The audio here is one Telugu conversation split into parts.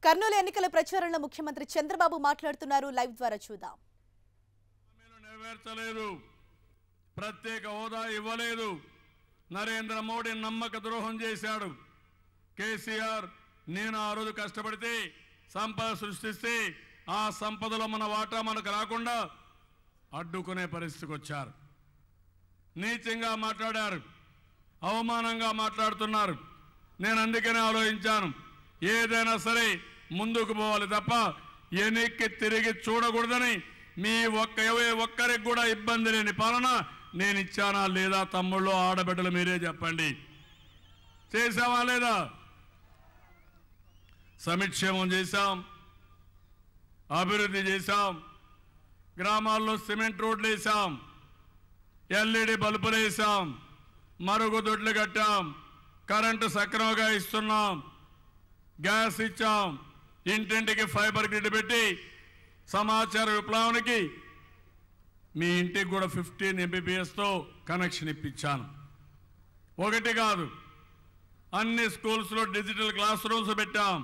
కర్నూలు ఎన్నికల ప్రచారంలో ముఖ్యమంత్రి చంద్రబాబు మాట్లాడుతున్నారు. లైవ్ ద్వారా చూద్దాం. నెరవేర్చలేదు, ప్రత్యేక హోదా ఇవ్వలేదు, నరేంద్ర మోడీ నమ్మక ద్రోహం చేశాడు. కేసీఆర్ నేను ఆ రోజు కష్టపడితే సంపద సృష్టిస్తే ఆ సంపదలో మన వాటా మనకు రాకుండా అడ్డుకునే పరిస్థితికి వచ్చారు. నీచంగా మాట్లాడారు, అవమానంగా మాట్లాడుతున్నారు. నేను అందుకనే ఆలోచించాను, ఏదైనా సరే ముందుకు పోవాలి తప్ప వెనక్కి తిరిగి చూడకూడదని మీ ఒక్కరికి కూడా ఇబ్బంది లేని పాలన నేను ఇచ్చానా లేదా? తమ్ముళ్ళు ఆడబిడ్డలు మీరే చెప్పండి. చేశామా లేదా? సంక్షేమం చేశాం, అభివృద్ధి చేశాం, గ్రామాల్లో సిమెంట్ రోడ్లు వేసాం, ఎల్ఈడి బల్బులు వేసాం, మరుగుదొడ్లు కట్టాం, కరెంటు సక్రమంగా ఇస్తున్నాం, గ్యాస్ ఇచ్చాం, ఇంటింటికి ఫైబర్ గ్రిడ్ పెట్టి సమాచార విప్లవానికి మీ ఇంటికి కూడా 15 MBPSతో కనెక్షన్ ఇప్పించాను. ఒకటి కాదు, అన్ని స్కూల్స్లో డిజిటల్ క్లాస్ రూమ్స్ పెట్టాం,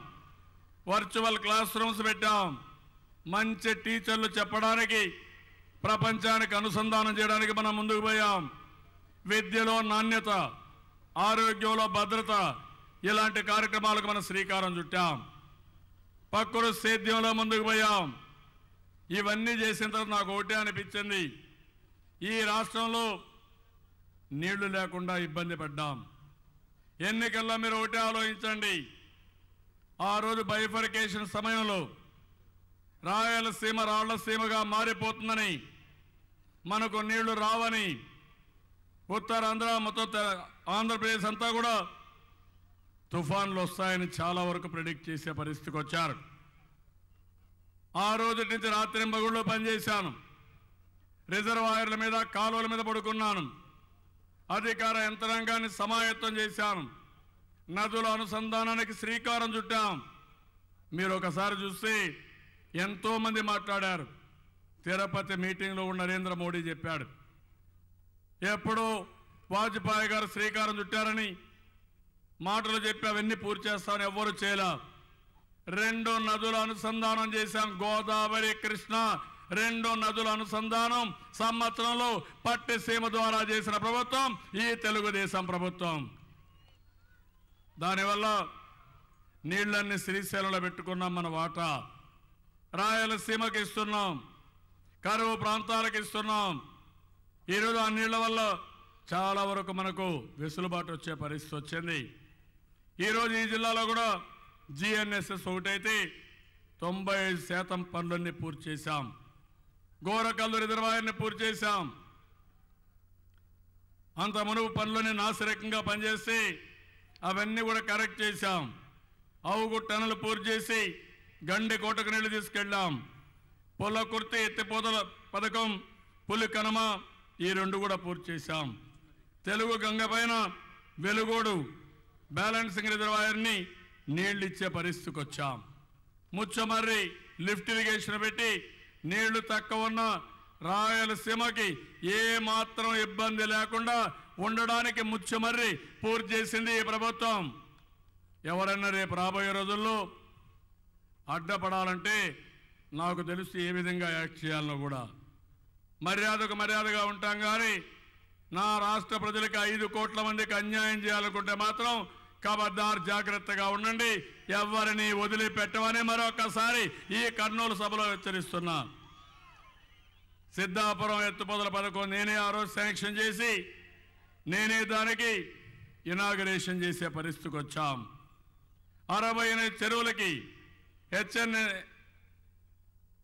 వర్చువల్ క్లాస్ రూమ్స్ పెట్టాం. మంచి టీచర్లు చెప్పడానికి, ప్రపంచానికి అనుసంధానం చేయడానికి మనం ముందుకు పోయాం. విద్యలో నాణ్యత, ఆరోగ్యంలో భద్రత, ఇలాంటి కార్యక్రమాలకు మనం శ్రీకారం చుట్టాం. పక్కన సేద్యంలో ముందుకు పోయాం. ఇవన్నీ చేసిన తర్వాత నాకు ఒకటే అనిపించింది, ఈ రాష్ట్రంలో నీళ్లు లేకుండా ఇబ్బంది పడ్డాం. ఎన్నికల్లో మీరు ఒకటే ఆలోచించండి, ఆ రోజు బైఫర్కేషన్ సమయంలో రాయలసీమ రాళ్లసీమగా మారిపోతుందని, మనకు నీళ్లు రావని, ఉత్తరాంధ్ర మొత్తం ఆంధ్రప్రదేశ్ అంతా కూడా తుఫాన్లు వస్తాయని చాలా వరకు ప్రెడిక్ట్ చేసే పరిస్థితికి వచ్చారు. ఆ రోజు నుంచి రాత్రింబగుళ్ళు పనిచేశాను, రిజర్వాయర్ల మీద కాలువల మీద పడుకున్నాను, అధికార యంత్రాంగాన్ని సమాయత్తం చేశాను, నదుల అనుసంధానానికి శ్రీకారం చుట్టాం. మీరు ఒకసారి చూస్తే ఎంతోమంది మాట్లాడారు. తిరుపతి మీటింగ్లో ఉన్న నరేంద్ర మోడీ చెప్పాడు, ఎప్పుడో వాజ్పేయి గారు శ్రీకారం చుట్టారని మాటలు చెప్పి అవన్నీ పూర్తి చేస్తామని ఎవ్వరు చేయలే. 2 నదుల అనుసంధానం చేశాం, గోదావరి కృష్ణ 2 నదుల అనుసంధానం సంవత్సరంలో పట్టిసీమ ద్వారా చేసిన ప్రభుత్వం ఈ తెలుగుదేశం ప్రభుత్వం. దానివల్ల నీళ్లన్నీ శ్రీశైలంలో పెట్టుకున్నాం, మన వాటా రాయలసీమకి ఇస్తున్నాం, కరువు ప్రాంతాలకు ఇస్తున్నాం. ఈరోజు ఆ నీళ్ల వల్ల చాలా వరకు మనకు వెసులుబాటు వచ్చే పరిస్థితి వచ్చింది. ఈరోజు ఈ జిల్లాలో కూడా GNSS ఒకటైతే 95% పనులన్నీ పూర్తి చేశాం. గోరకల్లు రిజర్వాయర్ని పూర్తి చేశాం. అంత మునుపు పనులని నాసిరకంగా పనిచేసి అవన్నీ కూడా కరెక్ట్ చేశాం. అవుగు టన్నులు పూర్తి చేసి గండి కోటకు నీళ్లు తీసుకెళ్ళాం. పొల్లకుర్తి ఎత్తిపోతల పథకం, పులి కనుమ ఈ 2 కూడా పూర్తి చేశాం. తెలుగు గంగ పైన వెలుగోడు బ్యాలెన్సింగ్ రిజర్వాయర్ని నీళ్లు ఇచ్చే పరిస్థితికి వచ్చాం. ముచ్చమర్రి లిఫ్ట్ ఇరిగేషన్ పెట్టి నీళ్లు తక్కువ ఉన్న రాయలసీమకి ఏ మాత్రం ఇబ్బంది లేకుండా ఉండడానికి ముచ్చమర్రి పూర్తి చేసింది ఈ ప్రభుత్వం. ఎవరైనా రేపు రాబోయే రోజుల్లో అడ్డపడాలంటే నాకు తెలుసు ఏ విధంగా యాక్ట్ చేయాలనో కూడా. మర్యాదకు మర్యాదగా ఉంటాం, కానీ నా రాష్ట్ర ప్రజలకు 5 కోట్ల మందికి అన్యాయం చేయాలనుకుంటే మాత్రం ఖబర్దార్, జాగ్రత్తగా ఉండండి, ఎవరిని వదిలిపెట్టమని మరొకసారి ఈ కర్నూలు సభలో హెచ్చరిస్తున్నా. సిద్ధాపురం ఎత్తిపోతల పథకం నేనే ఆ రోజు శాంక్షన్ చేసి నేనే దానికి ఇనాగరేషన్ చేసే పరిస్థితికి వచ్చాం. 68 చెరువులకి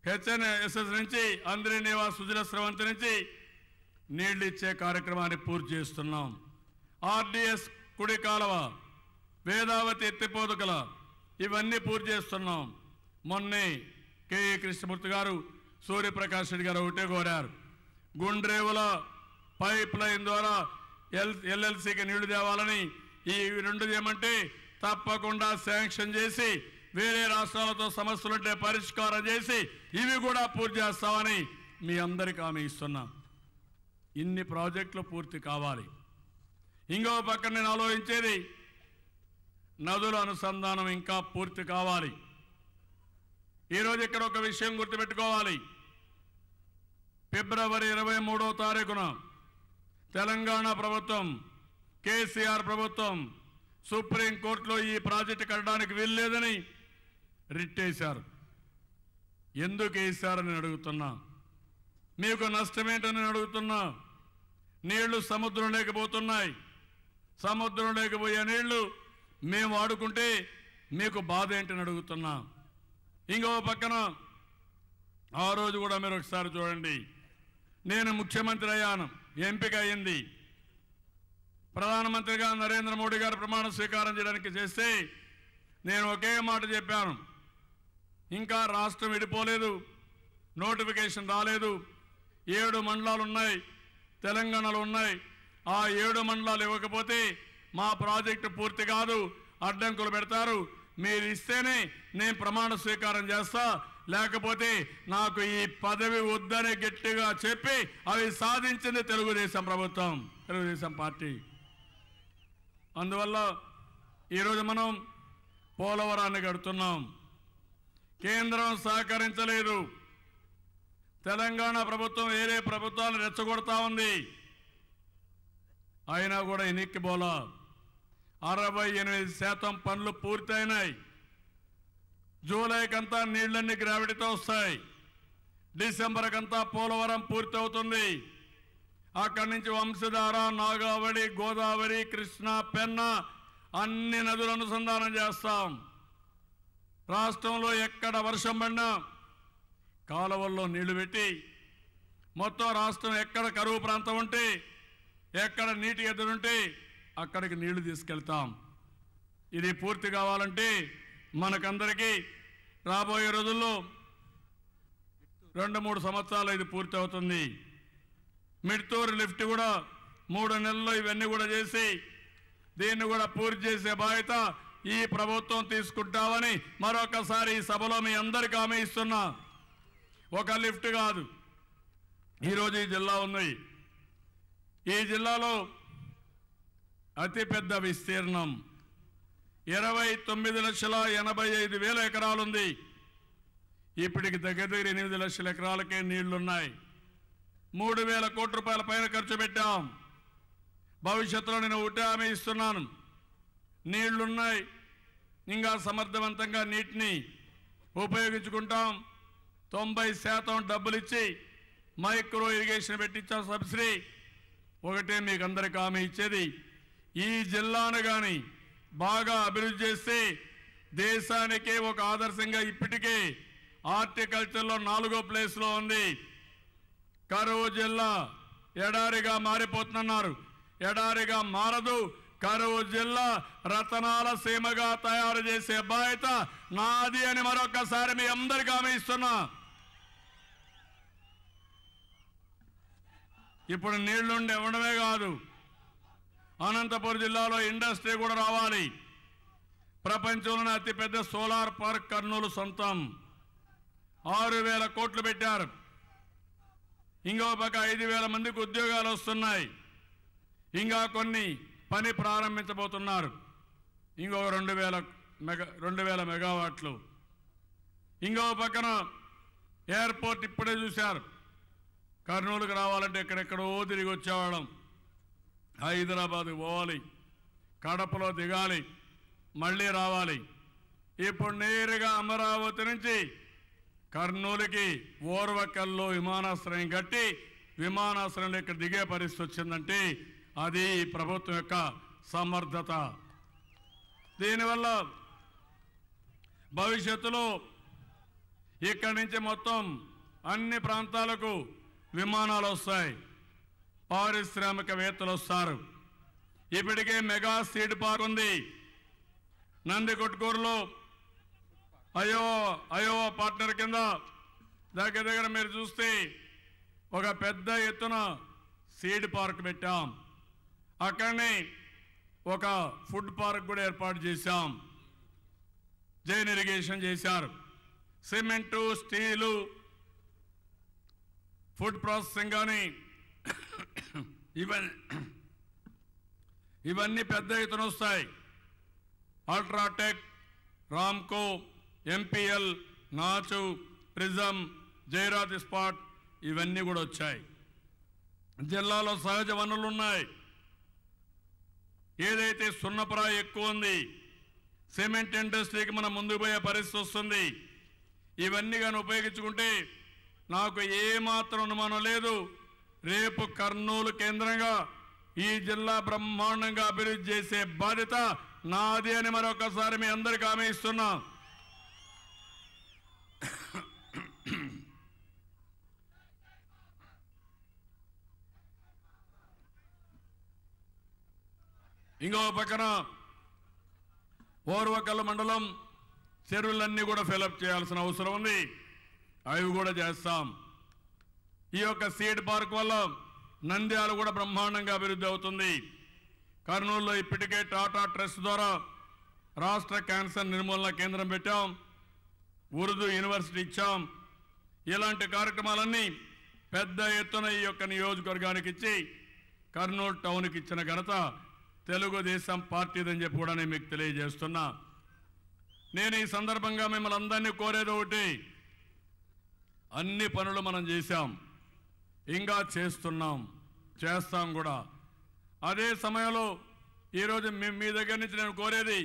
HNSS నుంచి అందరి నివాస్ సుజల స్రవంతి నుంచి నీళ్లు ఇచ్చే కార్యక్రమాన్ని పూర్తి చేస్తున్నాం. RDS కుడి కాలువ, వేదావతి ఎత్తిపోతకల ఇవన్నీ పూర్తి చేస్తున్నాం. మొన్నే KE కృష్ణమూర్తి గారు, సూర్యప్రకాష్ రెడ్డి గారు ఒకటే కోరారు, గుండ్రేవుల పైప్ లైన్ ద్వారా LLCకి నీళ్లు తేవాలని. ఈ 2 చేయమంటే తప్పకుండా శాంక్షన్ చేసి వేరే రాష్ట్రాలతో సమస్యలుంటే పరిష్కారం చేసి ఇవి కూడా పూర్తి చేస్తామని మీ అందరికీ హామీ ఇస్తున్నాం. ఇన్ని ప్రాజెక్టులు పూర్తి కావాలి. ఇంకో పక్కన నేను ఆలోచించేది, నదుల అనుసంధానం ఇంకా పూర్తి కావాలి. ఈరోజు ఇక్కడ ఒక విషయం గుర్తుపెట్టుకోవాలి. ఫిబ్రవరి 23వ తారీఖున తెలంగాణ ప్రభుత్వం, కేసీఆర్ ప్రభుత్వం సుప్రీంకోర్టులో ఈ ప్రాజెక్టు కట్టడానికి వీల్లేదని రిట్ వేశారు. ఎందుకు వేశారని అడుగుతున్నా, మీకు నష్టమేంటని అడుగుతున్నా. నీళ్లు సముద్రం లేకపోతున్నాయి. సముద్రం లేకపోయే నీళ్లు మేము వాడుకుంటే మీకు బాధ ఏంటని అడుగుతున్నా. ఇంకో పక్కన ఆ రోజు కూడా మీరు ఒకసారి చూడండి, నేను ముఖ్యమంత్రి అయ్యాను, ఎంపిక అయింది. ప్రధానమంత్రిగా నరేంద్ర మోడీ గారు ప్రమాణ స్వీకారం చేయడానికి చేస్తే నేను ఒకే మాట చెప్పాను, ఇంకా రాష్ట్రం విడిపోలేదు, నోటిఫికేషన్ రాలేదు, 7 మండలాలు ఉన్నాయి, తెలంగాణలో ఉన్నాయి. ఆ 7 మండలాలు ఇవ్వకపోతే మా ప్రాజెక్టు పూర్తి కాదు, అడ్డంకులు పెడతారు. మీరు ఇస్తేనే నేను ప్రమాణ స్వీకారం చేస్తా, లేకపోతే నాకు ఈ పదవి వద్దని గట్టిగా చెప్పి అవి సాధించింది తెలుగుదేశం ప్రభుత్వం, తెలుగుదేశం పార్టీ. అందువల్ల ఈరోజు మనం పోలవరాన్ని కడుతున్నాం. కేంద్రం సహకరించలేదు. తెలంగాణ ప్రభుత్వం వేరే ప్రభుత్వాలు రెచ్చగొడతా ఉంది. అయినా కూడా ఎన్నికబోలా 68% పనులు పూర్తయినాయి. జూలైకంతా నీళ్లన్నీ గ్రావిటీతో వస్తాయి. డిసెంబర్ కంతా పోలవరం పూర్తి అవుతుంది. అక్కడి నుంచి వంశధార, నాగావళి, గోదావరి, కృష్ణ, పెన్నా అన్ని నదులను అనుసంధానం చేస్తాం. రాష్ట్రంలో ఎక్కడ వర్షం పడినా కాలువల్లో నీళ్లు పెట్టి మొత్తం రాష్ట్రం ఎక్కడ కరువు ప్రాంతం ఉంటే, ఎక్కడ నీటి ఎదురుంటే అక్కడికి నీళ్లు తీసుకెళ్తాం. ఇది పూర్తి కావాలంటే మనకందరికీ రాబోయే రోజుల్లో 2-3 సంవత్సరాలు ఇది పూర్తి అవుతుంది. మిడ్తూరు లిఫ్ట్ కూడా 3 నెలల్లో ఇవన్నీ కూడా చేసి దీన్ని కూడా పూర్తి చేసే బాధ్యత ఈ ప్రభుత్వం తీసుకుంటామని మరొకసారి ఈ సభలో మీ అందరికీ హామీ ఇస్తున్నా. ఒక లిఫ్ట్ కాదు, ఈరోజు ఈ జిల్లా ఉంది. ఈ జిల్లాలో అతిపెద్ద విస్తీర్ణం 29,85,000 ఎకరాలుంది. ఇప్పటికి దగ్గర 8 లక్షల ఎకరాలకే నీళ్లున్నాయి. 3,000 కోట్ల రూపాయల పైన ఖర్చు పెట్టాం. భవిష్యత్తులో నేను ఒకటే హామీ ఇస్తున్నాను, నీళ్లున్నాయి, ఇంకా సమర్థవంతంగా నీటిని ఉపయోగించుకుంటాం. 90% డబ్బులు ఇచ్చి మైక్రో ఇరిగేషన్ పెట్టించాం, సబ్సిడీ. ఒకటే మీకు అందరికీ హామీ ఇచ్చేది, ఈ జిల్లాను కానీ బాగా అభివృద్ధి చేస్తే దేశానికే ఒక ఆదర్శంగా ఇప్పటికే హార్టికల్చర్లో 4వ ప్లేస్లో ఉంది. కరువు జిల్లా ఎడారిగా మారిపోతున్నారు. ఎడారిగా మారదు. కరువు జిల్లా రతనాల సీమగా తయారు చేసే బాధ్యత నాది అని మరొకసారి మీ అందరికీ హామీ ఇస్తున్నా. ఇప్పుడు నీళ్లుండి ఇవ్వడమే కాదు, అనంతపురం జిల్లాలో ఇండస్ట్రీ కూడా రావాలి. ప్రపంచంలోనే అతిపెద్ద సోలార్ పార్క్ కర్నూలు సొంతం. 6,000 కోట్లు పెట్టారు. ఇంకో పక్క 5,000 మందికి ఉద్యోగాలు వస్తున్నాయి. ఇంకా కొన్ని పని ప్రారంభించబోతున్నారు. ఇంకో 2,000 మెగావాట్లు. ఇంకో పక్కన ఎయిర్పోర్ట్ ఇప్పుడే చూశారు. కర్నూలుకు రావాలంటే ఎక్కడెక్కడో తిరిగి వచ్చేవాళ్ళం. హైదరాబాద్కు పోవాలి, కడపలో దిగాలి, మళ్ళీ రావాలి. ఇప్పుడు నేరుగా అమరావతి నుంచి కర్నూలుకి ఓర్వకల్లో విమానాశ్రయం కట్టి విమానాశ్రయంలో ఇక్కడ దిగే పరిస్థితి వచ్చిందంటే అది ప్రభుత్వం యొక్క సమర్థత. దీనివల్ల భవిష్యత్తులో ఇక్కడి నుంచి మొత్తం అన్ని ప్రాంతాలకు విమానాలు వస్తాయి, పారిశ్రామికవేత్తలు వస్తారు. ఇప్పటికే మెగా సీడ్ పార్క్ ఉంది నందికొట్కూరులో. అయో పార్ట్నర్ కింద దగ్గర మీరు చూస్తే ఒక పెద్ద ఎత్తున సీడ్ పార్క్ పెట్టాం. అక్కడనే ఒక ఫుడ్ పార్క్ కూడా ఏర్పాటు చేశాం. జైన్ ఇరిగేషన్ చేశారు. సిమెంటు, స్టీలు, ఫుడ్ ప్రాసెసింగ్ కానీ ఇవన్నీ పెద్ద ఎత్తున వస్తాయి. అల్ట్రాటెక్, రామ్కో, ఎంపీఎల్, నాచు, ప్రిజం, జైరాత్ ఇస్పాట్ ఇవన్నీ కూడా వచ్చాయి. జిల్లాలో సహజ వనరులు ఉన్నాయి. ఏదైతే సున్నప్రాయం ఎక్కువ ఉంది, సిమెంట్ ఇండస్ట్రీకి మనం ముందుకు పోయే పరిస్థితి వస్తుంది. ఇవన్నీ కానీ ఉపయోగించుకుంటే నాకు ఏమాత్రం అనుమానం లేదు, రేపు కర్నూలు కేంద్రంగా ఈ జిల్లా బ్రహ్మాండంగా అభివృద్ధి చేసే బాధ్యత నాది అని మరొకసారి మీ అందరికీ హామీ ఇస్తున్నా. ఇంకో పక్కన ఓర్వకల్ మండలం చెరువులన్నీ కూడా ఫిలప్ చేయాల్సిన అవసరం ఉంది. అవి కూడా చేస్తాం. ఈ యొక్క సీడ్ పార్క్ వల్ల నంద్యాల కూడా బ్రహ్మాండంగా అభివృద్ధి అవుతుంది. కర్నూలులో ఇప్పటికే టాటా ట్రస్ట్ ద్వారా రాష్ట్ర క్యాన్సర్ నిర్మూలన కేంద్రం పెట్టాం, ఉర్దూ యూనివర్సిటీ ఇచ్చాం. ఇలాంటి కార్యక్రమాలన్నీ పెద్ద ఎత్తున ఈ యొక్క నియోజకవర్గానికి ఇచ్చి కర్నూలు టౌన్కి ఇచ్చిన ఘనత తెలుగుదేశం పార్టీదని చెప్పి కూడా నేను మీకు తెలియజేస్తున్నా. నేను ఈ సందర్భంగా మిమ్మల్ని అందరినీ కోరేది ఒకటి, అన్ని పనులు మనం చేశాం, ఇంకా చేస్తున్నాం, చేస్తాం కూడా. అదే సమయంలో ఈరోజు మీ దగ్గర నుంచి నేను కోరేది,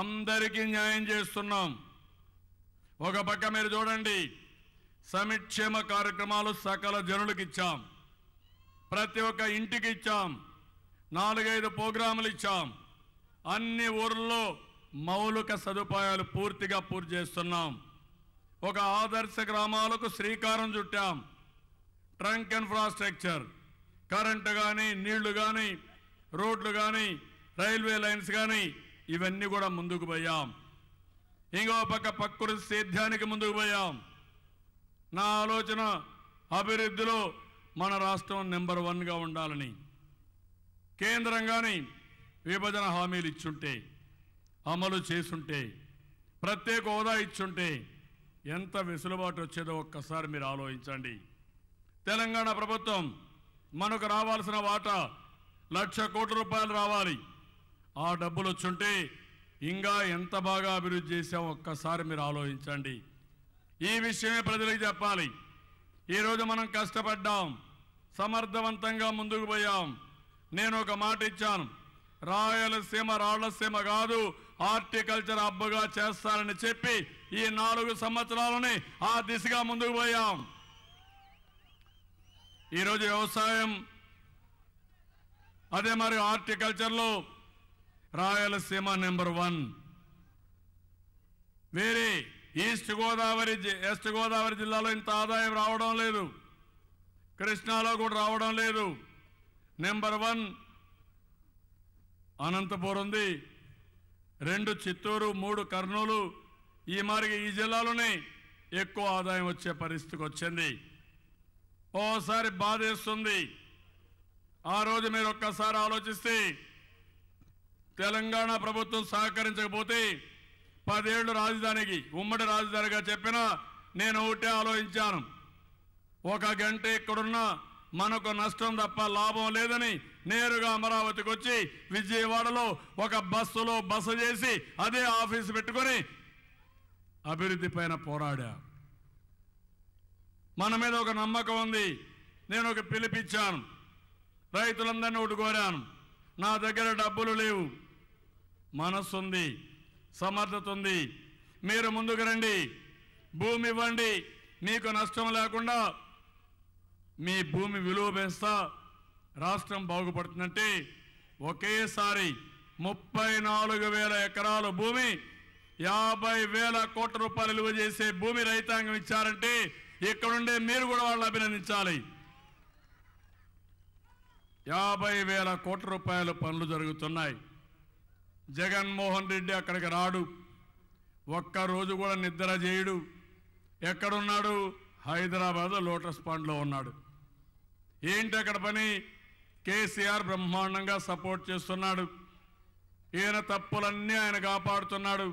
అందరికీ న్యాయం చేస్తున్నాం. ఒక పక్క మీరు చూడండి, సంక్షేమ కార్యక్రమాలు సకల జనులకు ఇచ్చాం, ప్రతి ఒక్క ఇంటికి ఇచ్చాం, 4-5 ప్రోగ్రాములు ఇచ్చాం. అన్ని ఊర్లలో మౌలిక సదుపాయాలు పూర్తి చేస్తున్నాం. ఒక ఆదర్శ గ్రామాలకు శ్రీకారం చుట్టాం. ట్రంక్ ఇన్ఫ్రాస్ట్రక్చర్, కరెంటు కానీ, నీళ్లు కానీ, రోడ్లు కానీ, రైల్వే లైన్స్ కానీ ఇవన్నీ కూడా ముందుకు పోయాం. ఇంకో పక్క ప్రకృతి సేద్యానికి ముందుకు పోయాం. నా ఆలోచన అభివృద్ధిలో మన రాష్ట్రం నెంబర్ 1గా ఉండాలని. కేంద్రం కానీ విభజన హామీలు ఇచ్చుంటే, అమలు చేసుంటే, ప్రత్యేక హోదా ఇచ్చుంటే ఎంత వెసులుబాటు వచ్చేదో ఒక్కసారి మీరు ఆలోచించండి. తెలంగాణ ప్రభుత్వం మనకు రావాల్సిన వాటా 1,00,000 కోట్ల రూపాయలు రావాలి. ఆ డబ్బులు వచ్చుంటే ఇంకా ఎంత బాగా అభివృద్ధి చేశాం ఒక్కసారి మీరు ఆలోచించండి. ఈ విషయమే ప్రజలకు చెప్పాలి. ఈరోజు మనం కష్టపడ్డాం, సమర్థవంతంగా ముందుకు పోయాం. నేను ఒక మాట ఇచ్చాను, రాయలసీమ రాళ్లసీమ కాదు, హార్టికల్చర్ హబ్గా చేస్తారని చెప్పి ఈ 4 సంవత్సరాలని ఆ దిశగా ముందుకు పోయాం. ఈరోజు వ్యవసాయం, అదే మరి హార్టికల్చర్లో రాయలసీమ నెంబర్ 1. వేరే వెస్ట్ గోదావరి జిల్లాలో ఇంత ఆదాయం రావడం లేదు, కృష్ణాలో కూడా రావడం లేదు. నెంబర్ 1 అనంతపురం ఉంది, 2 చిత్తూరు, 3 కర్నూలు. ఈ మారిగా ఈ జిల్లాలోనే ఎక్కువ ఆదాయం వచ్చే పరిస్థితికి వచ్చింది. ఓసారి బాధేస్తుంది. ఆ రోజు మీరు ఒక్కసారి ఆలోచిస్తే, తెలంగాణ ప్రభుత్వం సహకరించకపోతే 10 ఏళ్లు రాజధానికి ఉమ్మడి రాజధానిగా చెప్పినా నేను ఒకటే ఆలోచించాను, 1 గంట ఇక్కడున్నా మనకు నష్టం తప్ప లాభం లేదని నేరుగా అమరావతికి వచ్చి విజయవాడలో ఒక బస్సులో బస చేసి అదే ఆఫీసు పెట్టుకొని అభివృద్ధి పైన పోరాడా. మన మీద ఒక నమ్మకం ఉంది. నేను ఒక పిలిపిచ్చాను, రైతులందరినీ ఒకటి కోరాను, నా దగ్గర డబ్బులు లేవు, మనస్సు ఉంది, సమర్థత ఉంది, మీరు ముందుకు రండి, భూమి ఇవ్వండి, మీకు నష్టం లేకుండా మీ భూమి విలువ పెంచుతా రాష్ట్రం బాగుపడుతుందంటే ఒకేసారి 34,000 ఎకరాల భూమి, 50,000 కోట్ల రూపాయలు విలువ చేసే భూమి రైతాంగం ఇచ్చారంటే ఇక్కడుండే మీరు కూడా వాళ్ళని అభినందించాలి. 50,000 కోట్ల రూపాయల పనులు జరుగుతున్నాయి. జగన్మోహన్ రెడ్డి అక్కడికి రాడు, ఒక్కరోజు కూడా నిద్ర చేయడు. ఎక్కడున్నాడు? హైదరాబాద్ లోటస్ పాండ్లో ఉన్నాడు. ఏంటి అక్కడ పని? కేసీఆర్ బ్రహ్మాండంగా సపోర్ట్ చేస్తున్నాడు. ఈయన తప్పులన్నీ ఆయన కాపాడుతున్నాడు.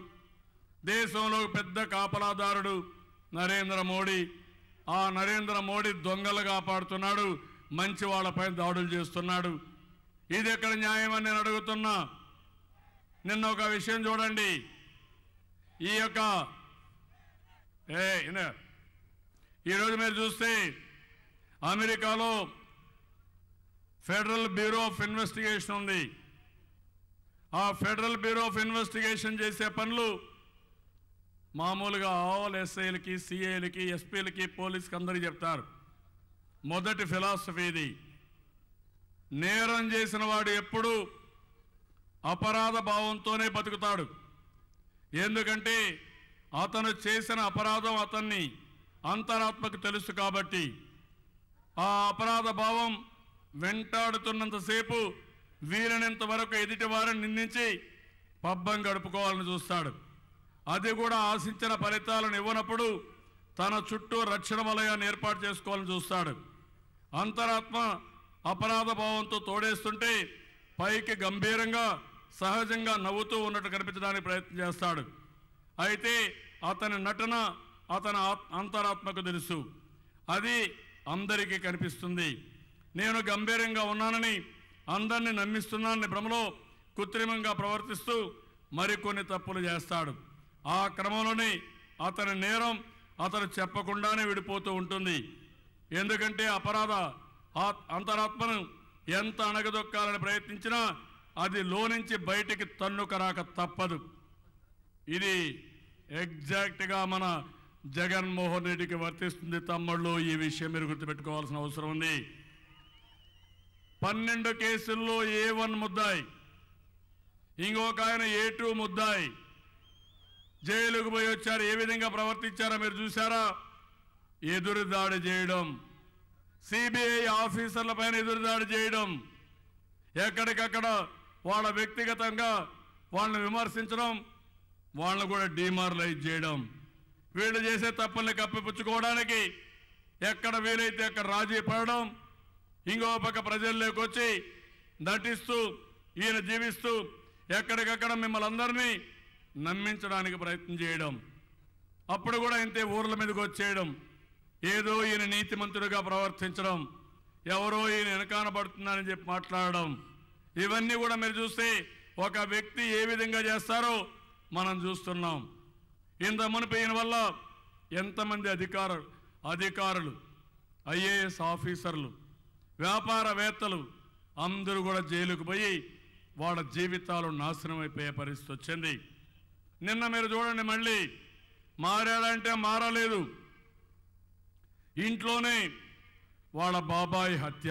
దేశంలో పెద్ద కాపలాదారుడు నరేంద్ర మోడీ. ఆ నరేంద్ర మోడీ దొంగలు కాపాడుతున్నాడు, మంచి వాళ్ళపై దాడులు చేస్తున్నాడు. ఇది ఎక్కడ న్యాయం అని నేను అడుగుతున్నా. నిన్న ఒక విషయం చూడండి, ఈ యొక్క ఈరోజు మీరు చూస్తే అమెరికాలో ఫెడరల్ బ్యూరో ఆఫ్ ఇన్వెస్టిగేషన్ ఉంది. ఆ ఫెడరల్ బ్యూరో ఆఫ్ ఇన్వెస్టిగేషన్ చేసే పనులు మామూలుగా ఆల్ ఎస్ఐలకి, సిఐలకి, ఎస్పీలకి, పోలీసుకి అందరికీ చెప్తారు. మొదటి ఫిలాసఫీ ఇది. నేరం చేసిన వాడు ఎప్పుడూ అపరాధ భావంతోనే బతుకుతాడు. ఎందుకంటే అతను చేసిన అపరాధం అతన్ని అంతరాత్మకు తెలుసు కాబట్టి ఆ అపరాధ భావం వెంటాడుతున్నంతసేపు వీలైనంత వరకు ఎదుటి వారిని నిందించి పబ్బం గడుపుకోవాలని చూస్తాడు. అది కూడా ఆశించిన ఫలితాలను ఇవ్వనప్పుడు తన చుట్టూ రక్షణ వలయాన్ని ఏర్పాటు చేసుకోవాలని చూస్తాడు. అంతరాత్మ అపరాధ భావంతో తోడేస్తుంటే పైకి గంభీరంగా సహజంగా నవ్వుతూ ఉన్నట్టు కనిపించడానికి ప్రయత్నం చేస్తాడు. అయితే అతని నటన అతని అంతరాత్మకు తెలుసు. అది అందరికీ కనిపిస్తుంది. నేను గంభీరంగా ఉన్నానని అందరినీ నమ్మిస్తున్నానని భ్రమలో కృత్రిమంగా ప్రవర్తిస్తూ మరికొన్ని తప్పులు చేస్తాడు. ఆ క్రమంలోనే అతని నేరం అతను చెప్పకుండానే విడిపోతూ ఉంటుంది. ఎందుకంటే అపరాధ అంతరాత్మను ఎంత అణగదొక్కాలని ప్రయత్నించినా అది లోనుంచి బయటికి తన్నుకరాక తప్పదు. ఇది ఎగ్జాక్ట్గా మన జగన్మోహన్ రెడ్డికి వర్తిస్తుంది. తమ్ముళ్ళు, ఈ విషయం మీరు గుర్తుపెట్టుకోవాల్సిన అవసరం ఉంది. 12 కేసుల్లో A1 ముద్దాయి, ఇంకొక ఆయన A2 ముద్దాయి జైలుకు పోయి వచ్చారు. ఏ విధంగా ప్రవర్తించారో మీరు చూసారా? ఎదురుదాడి చేయడం, సిబిఐ ఆఫీసర్ల పైన ఎదురుదాడి చేయడం, ఎక్కడికక్కడ వాళ్ళ వ్యక్తిగతంగా వాళ్ళని విమర్శించడం, వాళ్ళని కూడా డిమారలైజ్ చేయడం, వీళ్ళు చేసే తప్పుల్ని కప్పిపుచ్చుకోవడానికి ఎక్కడ వీలైతే అక్కడ రాజీ పడడం, ఇంకో పక్క ప్రజల్లోకి వచ్చి నటిస్తూ ఈయన జీవిస్తూ ఎక్కడికక్కడ మిమ్మల్ని అందరినీ నమ్మించడానికి ప్రయత్నం చేయడం, అప్పుడు కూడా ఇంతే ఊర్ల మీదకి వచ్చేయడం, ఏదో ఈయన నీతిమంతుడిగా ప్రవర్తించడం, ఎవరో ఈయన వెనకాన పడుతున్నారని చెప్పి మాట్లాడడం, ఇవన్నీ కూడా మీరు చూస్తే ఒక వ్యక్తి ఏ విధంగా చేస్తారో మనం చూస్తున్నాం. ఇంత మునుపు ఈయన వల్ల ఎంతమంది అధికారులు, ఐఏఎస్ ఆఫీసర్లు, వ్యాపారవేత్తలు అందరూ కూడా జైలుకు పోయి వాళ్ళ జీవితాలు నాశనం అయిపోయే పరిస్థితి వచ్చింది. నిన్న మీరు చూడండి, మళ్ళీ మారాడంటే మారలేదు. ఇంట్లోనే వాళ్ళ బాబాయ్ హత్య.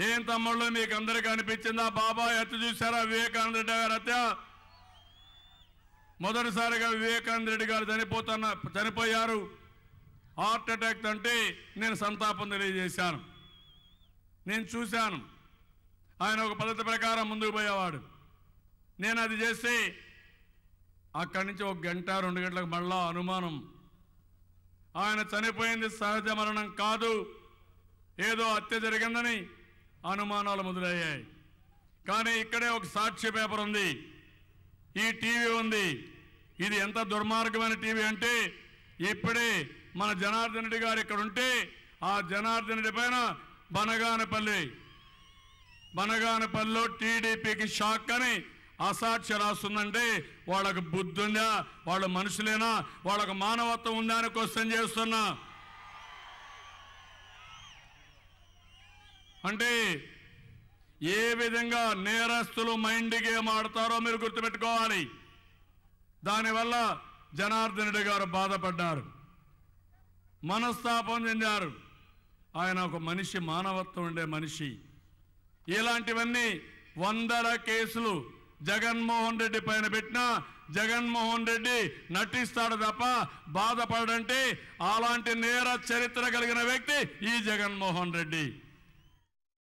ఏం తమ్ముళ్ళు, మీకు అందరికీ అనిపించిందా? బాబాయ్ హత్య చూసారా? వివేకానంద రెడ్డి గారి హత్య. మొదటిసారిగా వివేకానంద రెడ్డి గారు చనిపోయారు. హార్ట్ అటాక్ అంటే నేను సంతాపం తెలియజేశాను. నేను చూశాను, ఆయన ఒక పద్ధతి ప్రకారం ముందుకు పోయేవాడు. నేను అది చేస్తే అక్కడి నుంచి 1 గంట 2 గంటలకు మళ్ళా అనుమానం. ఆయన చనిపోయింది సహజ మరణం కాదు, ఏదో హత్య జరిగిందని అనుమానాలు మొదలయ్యాయి. కానీ ఇక్కడే ఒక సాక్షి పేపర్ ఉంది, ఈ టీవీ ఉంది. ఇది ఎంత దుర్మార్గమైన టీవీ అంటే, ఇప్పుడే మన జనార్దన్ రెడ్డి గారు ఇక్కడ ఉంటే ఆ జనార్దన్ రెడ్డి పైన బనగానపల్లిలో టీడీపీకి షాక్ అని అసాక్ష్య రాస్తుందంటే వాళ్ళకు బుద్ధి ఉందా? వాళ్ళు మనుషులేనా? వాళ్ళకు మానవత్వం ఉందా అని క్వశ్చన్ చేస్తున్నా. అంటే ఏ విధంగా నేరస్తులు మైండ్ గేమ్ ఆడతారో మీరు గుర్తుపెట్టుకోవాలి. దానివల్ల జనార్దన్ రెడ్డి గారు బాధపడ్డారు, మనస్తాపం చెందారు. ఆయన ఒక మనిషి, మానవత్వం ఉండే మనిషి. ఇలాంటివన్నీ 100 కేసులు జగన్మోహన్ రెడ్డి పైన పెట్టినా జగన్మోహన్ రెడ్డి నటిస్తాడు తప్ప బాధపడంటే అలాంటి నేర చరిత్ర కలిగిన వ్యక్తి ఈ జగన్మోహన్ రెడ్డి.